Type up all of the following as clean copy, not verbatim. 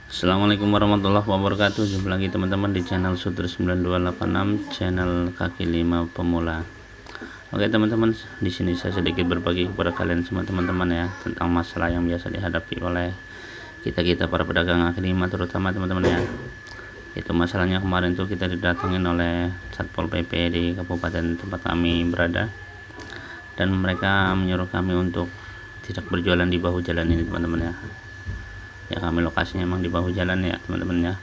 Assalamualaikum warahmatullahi wabarakatuh. Jumpa lagi teman-teman di channel Sutra 9286, channel kaki lima pemula. Oke teman-teman, di sini saya sedikit berbagi kepada kalian semua teman-teman ya, tentang masalah yang biasa dihadapi oleh kita para pedagang kaki lima, terutama teman-teman ya. Itu masalahnya kemarin tuh kita didatengin oleh Satpol PP di kabupaten tempat kami berada, dan mereka menyuruh kami untuk tidak berjualan di bahu jalan ini teman-teman ya. Ya, kami lokasinya emang di bahu jalan ya teman-teman ya.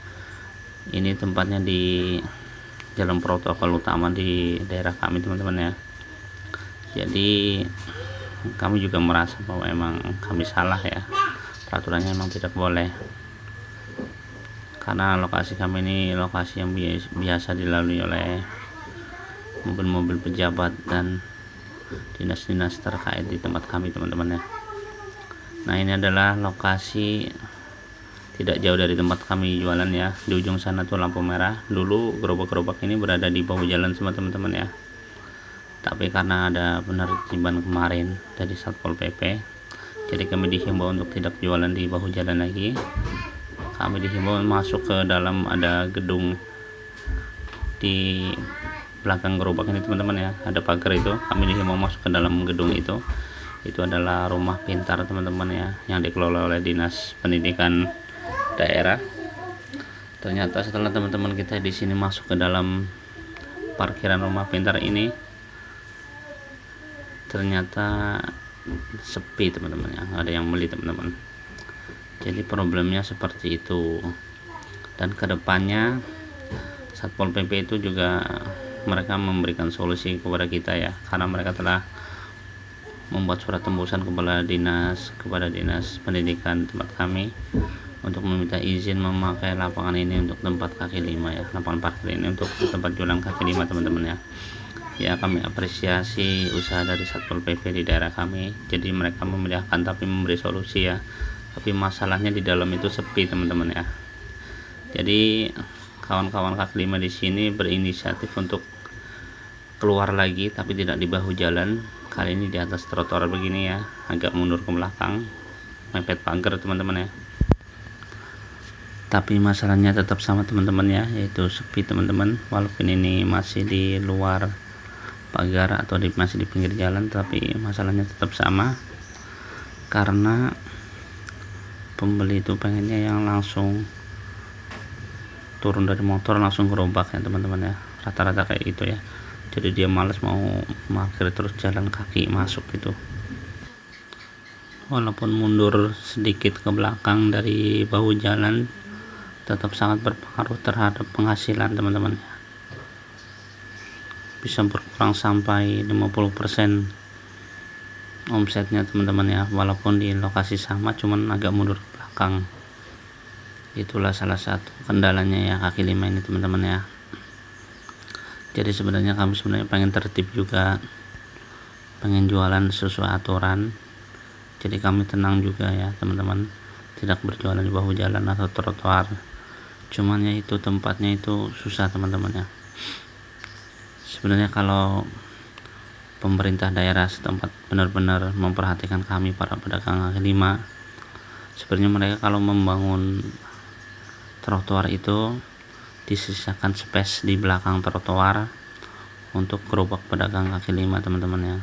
Ini tempatnya di jalan protokol utama di daerah kami teman-teman ya. Jadi kami juga merasa bahwa emang kami salah ya, peraturannya emang tidak boleh, karena lokasi kami ini lokasi yang biasa dilalui oleh mobil-mobil pejabat dan dinas-dinas terkait di tempat kami teman-teman ya. Nah, ini adalah lokasi tidak jauh dari tempat kami jualan ya. Di ujung sana tuh lampu merah. Dulu gerobak-gerobak ini berada di bahu jalan semua teman-teman ya. Tapi karena ada penertiban kemarin dari Satpol PP, jadi kami dihimbau untuk tidak jualan di bahu jalan lagi. Kami dihimbau masuk ke dalam, ada gedung di belakang gerobak ini teman-teman ya. Ada pagar itu. Kami dihimbau masuk ke dalam gedung itu. Itu adalah rumah pintar teman-teman ya, yang dikelola oleh Dinas Pendidikan daerah. Ternyata setelah teman-teman kita di sini masuk ke dalam parkiran rumah pintar ini, ternyata sepi teman-teman ya, nggak ada yang beli teman-teman. Jadi problemnya seperti itu, dan kedepannya Satpol PP itu juga mereka memberikan solusi kepada kita ya, karena mereka telah membuat surat tembusan kepada dinas pendidikan tempat kami untuk meminta izin memakai lapangan ini untuk tempat kaki lima ya, lapangan parkir ini untuk tempat jualan kaki lima teman-teman ya. Ya, kami apresiasi usaha dari Satpol PP di daerah kami. Jadi mereka memudahkan tapi memberi solusi ya, tapi masalahnya di dalam itu sepi teman-teman ya. Jadi kawan-kawan kaki lima di sini berinisiatif untuk keluar lagi, tapi tidak di bahu jalan. Kali ini di atas trotoar begini ya, agak mundur ke belakang, mepet pagar teman-teman ya. Tapi masalahnya tetap sama teman-teman ya, yaitu sepi teman-teman. Walaupun ini masih di luar pagar atau masih di pinggir jalan, tapi masalahnya tetap sama, karena pembeli itu pengennya yang langsung turun dari motor langsung gerobak ya teman-teman ya, rata-rata kayak gitu ya. Jadi dia males mau parkir terus jalan kaki masuk gitu. Walaupun mundur sedikit ke belakang dari bahu jalan, tetap sangat berpengaruh terhadap penghasilan teman-teman ya. Bisa berkurang sampai 50% omsetnya teman-teman ya, walaupun di lokasi sama, cuman agak mundur ke belakang. Itulah salah satu kendalanya ya kaki lima ini teman-teman ya. Jadi sebenarnya kami pengen tertib juga, pengen jualan sesuai aturan. Jadi kami tenang juga ya teman-teman, tidak berjualan di bahu jalan atau trotoar. Cuman ya itu tempatnya itu susah teman-teman ya. Sebenarnya kalau pemerintah daerah setempat benar-benar memperhatikan kami para pedagang kaki lima, sebenarnya mereka kalau membangun trotoar itu disisakan space di belakang trotoar untuk gerobak pedagang kaki lima teman-teman ya.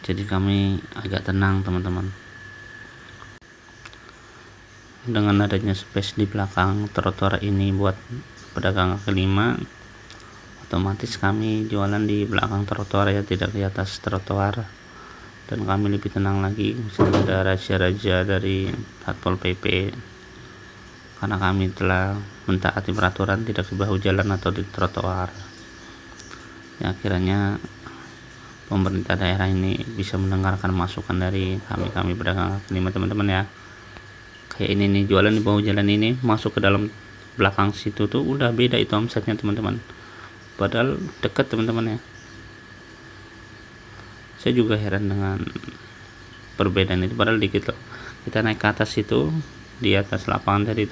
Jadi kami agak tenang teman-teman. Dengan adanya space di belakang trotoar ini buat pedagang kaki lima, otomatis kami jualan di belakang trotoar ya, tidak di atas trotoar. Dan kami lebih tenang lagi, misalnya ada razia-razia dari Satpol PP, karena kami telah mentaati peraturan tidak di bahu jalan atau di trotoar. Ya, kiranya pemerintah daerah ini bisa mendengarkan masukan dari kami pedagang kaki lima teman-teman ya. Kayak ini nih, jualan di bawah jalan ini, masuk ke dalam belakang situ tuh udah beda itu omsetnya teman-teman, padahal deket teman-teman ya. Saya juga heran dengan perbedaan itu, padahal dikit loh. Kita naik ke atas itu, di atas lapangan tadi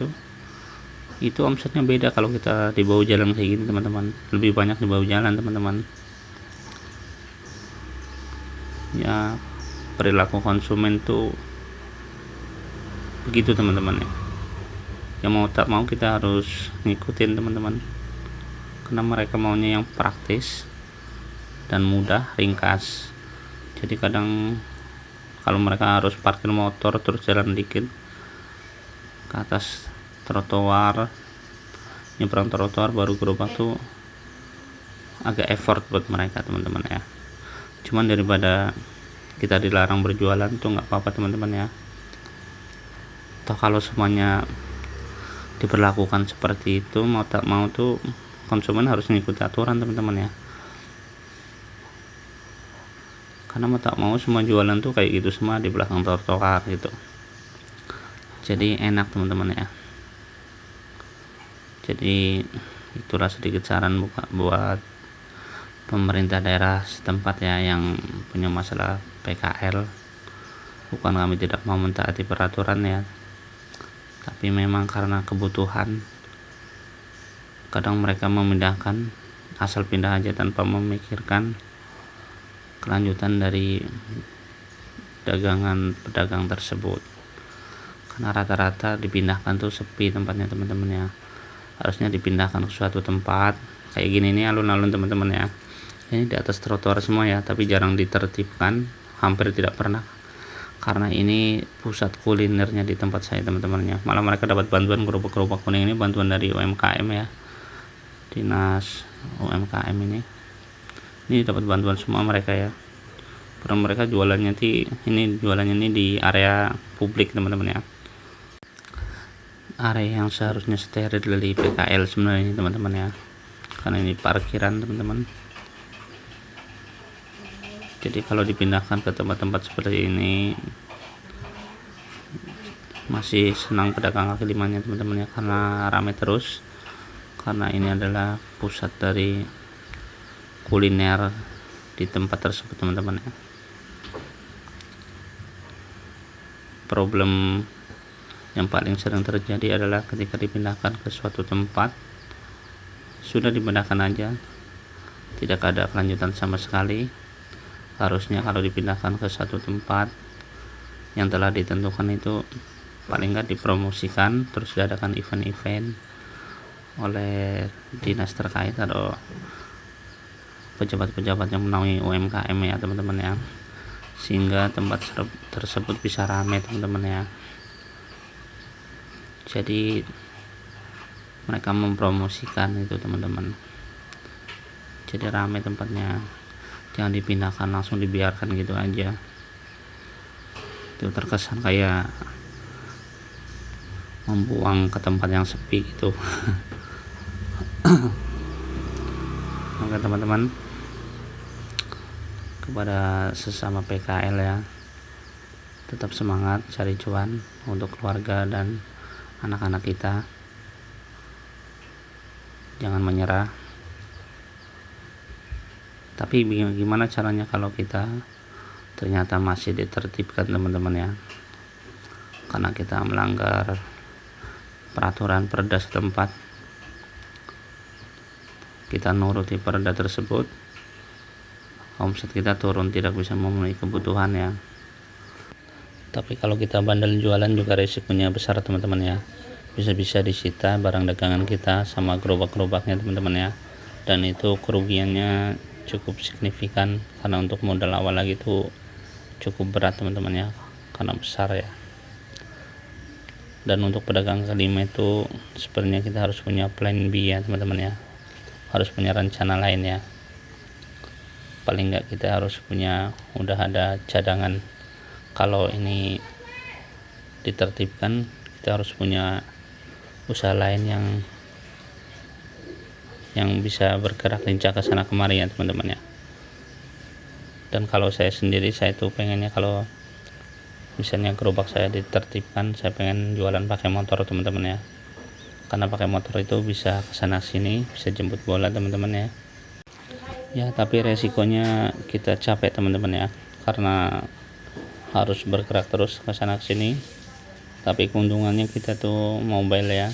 itu omsetnya beda kalau kita di bawah jalan kayak gini teman-teman, lebih banyak di bawah jalan teman-teman ya. Perilaku konsumen tuh begitu teman-teman ya. yang mau tak mau kita harus ngikutin teman-teman, karena mereka maunya yang praktis dan mudah, ringkas. Jadi kadang kalau mereka harus parkir motor terus jalan dikit ke atas trotoar, nyebrang trotoar baru gerobak tuh agak effort buat mereka teman-teman ya. Cuman daripada kita dilarang berjualan tuh nggak apa-apa teman-teman ya. Toh kalau semuanya diberlakukan seperti itu, mau tak mau tuh konsumen harus mengikuti aturan teman-teman ya. Karena mau tak mau semua jualan tuh kayak gitu semua di belakang trotoar gitu. Jadi enak teman-teman ya. Jadi itulah sedikit saran buat pemerintah daerah setempat ya yang punya masalah PKL. Bukan kami tidak mau mentaati peraturan ya, tapi memang karena kebutuhan kadang mereka memindahkan, asal pindah aja tanpa memikirkan kelanjutan dari dagangan pedagang tersebut. Karena rata-rata dipindahkan tuh sepi tempatnya teman-teman ya. Harusnya dipindahkan ke suatu tempat kayak gini nih, alun-alun teman-teman ya. Ini di atas trotoar semua ya, tapi jarang ditertibkan, hampir tidak pernah, karena ini pusat kulinernya di tempat saya teman-teman ya. Malah mereka dapat bantuan gerobak-gerobak kuning ini, bantuan dari UMKM ya, dinas UMKM ini dapat bantuan semua mereka ya. Karena mereka jualannya di area publik teman-teman ya, area yang seharusnya steril dari PKL sebenarnya teman-teman ya, karena ini parkiran teman-teman. Jadi kalau dipindahkan ke tempat-tempat seperti ini masih senang pedagang kaki limanya teman-teman ya, karena ramai terus, karena ini adalah pusat dari kuliner di tempat tersebut teman-teman ya. Problem yang paling sering terjadi adalah ketika dipindahkan ke suatu tempat, sudah dipindahkan aja, tidak ada kelanjutan sama sekali. Harusnya kalau dipindahkan ke satu tempat yang telah ditentukan itu paling nggak dipromosikan, terus diadakan event-event oleh dinas terkait atau pejabat-pejabat yang menaungi UMKM ya teman-teman ya, sehingga tempat tersebut bisa ramai teman-teman ya. Jadi mereka mempromosikan itu teman-teman, jadi ramai tempatnya, jangan dipindahkan langsung dibiarkan gitu aja. Itu terkesan kayak membuang ke tempat yang sepi gitu. Oke teman-teman, kepada sesama PKL ya, tetap semangat cari cuan untuk keluarga dan anak-anak kita, jangan menyerah. Tapi gimana caranya kalau kita ternyata masih ditertibkan teman-teman ya, karena kita melanggar peraturan perda setempat, kita nuruti perda tersebut, omset kita turun, tidak bisa memenuhi kebutuhan ya. Tapi kalau kita bandel jualan juga risikonya besar teman-teman ya, bisa-bisa disita barang dagangan kita sama gerobak-gerobaknya teman-teman ya, dan itu kerugiannya cukup signifikan, karena untuk modal awal lagi itu cukup berat teman-teman ya, karena besar ya. Dan untuk pedagang kelima itu sebenarnya kita harus punya plan B ya teman-teman ya, harus punya rencana lain ya. Paling nggak kita harus punya, udah ada cadangan. Kalau ini ditertibkan, kita harus punya usaha lain yang bisa bergerak lincah ke sana kemari ya teman-teman ya. Dan kalau saya sendiri, saya tuh pengennya kalau misalnya gerobak saya ditertibkan, saya pengen jualan pakai motor teman-teman ya, karena pakai motor itu bisa kesana sini, bisa jemput bola teman-teman ya. Ya tapi resikonya kita capek teman-teman ya, karena harus bergerak terus ke sana sini. Tapi keuntungannya kita tuh mobile ya,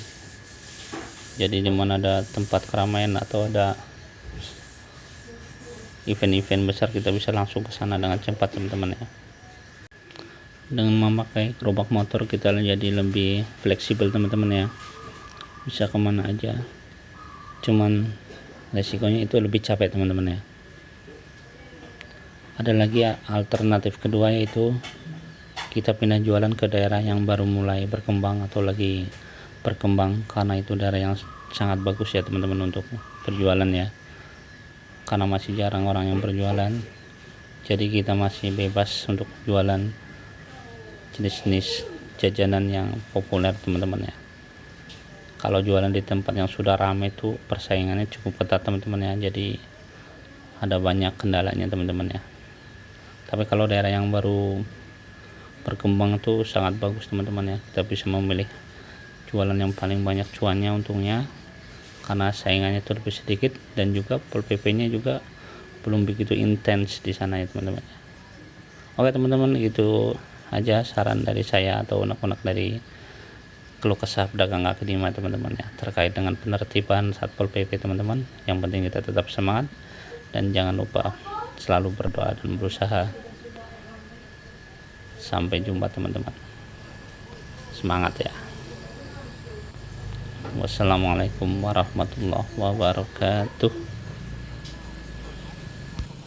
jadi dimana ada tempat keramaian atau ada event-event besar, kita bisa langsung ke sana dengan cepat teman-teman ya. Dengan memakai gerobak motor kita jadi lebih fleksibel teman-teman ya, bisa kemana aja. Cuman resikonya itu lebih capek teman-teman ya. Ada lagi alternatif kedua, yaitu kita pindah jualan ke daerah yang baru mulai berkembang atau lagi berkembang, karena itu daerah yang sangat bagus ya teman-teman untuk berjualan ya, karena masih jarang orang yang berjualan. Jadi kita masih bebas untuk jualan jenis-jenis jajanan yang populer teman-teman ya. Kalau jualan di tempat yang sudah ramai itu persaingannya cukup ketat teman-teman ya, jadi ada banyak kendalanya teman-teman ya. Tapi kalau daerah yang baru berkembang itu sangat bagus teman-teman ya, kita bisa memilih jualan yang paling banyak cuannya untungnya, karena saingannya itu lebih sedikit, dan juga Pol PP nya juga belum begitu intens di sana ya teman-teman. Oke teman-teman, itu aja saran dari saya atau unek-unek dari keluh kesah pedagang kaki lima teman-teman ya, terkait dengan penertiban Satpol PP teman-teman. Yang penting kita tetap semangat dan jangan lupa selalu berdoa dan berusaha. Sampai jumpa teman-teman, semangat ya. Wassalamualaikum warahmatullahi wabarakatuh.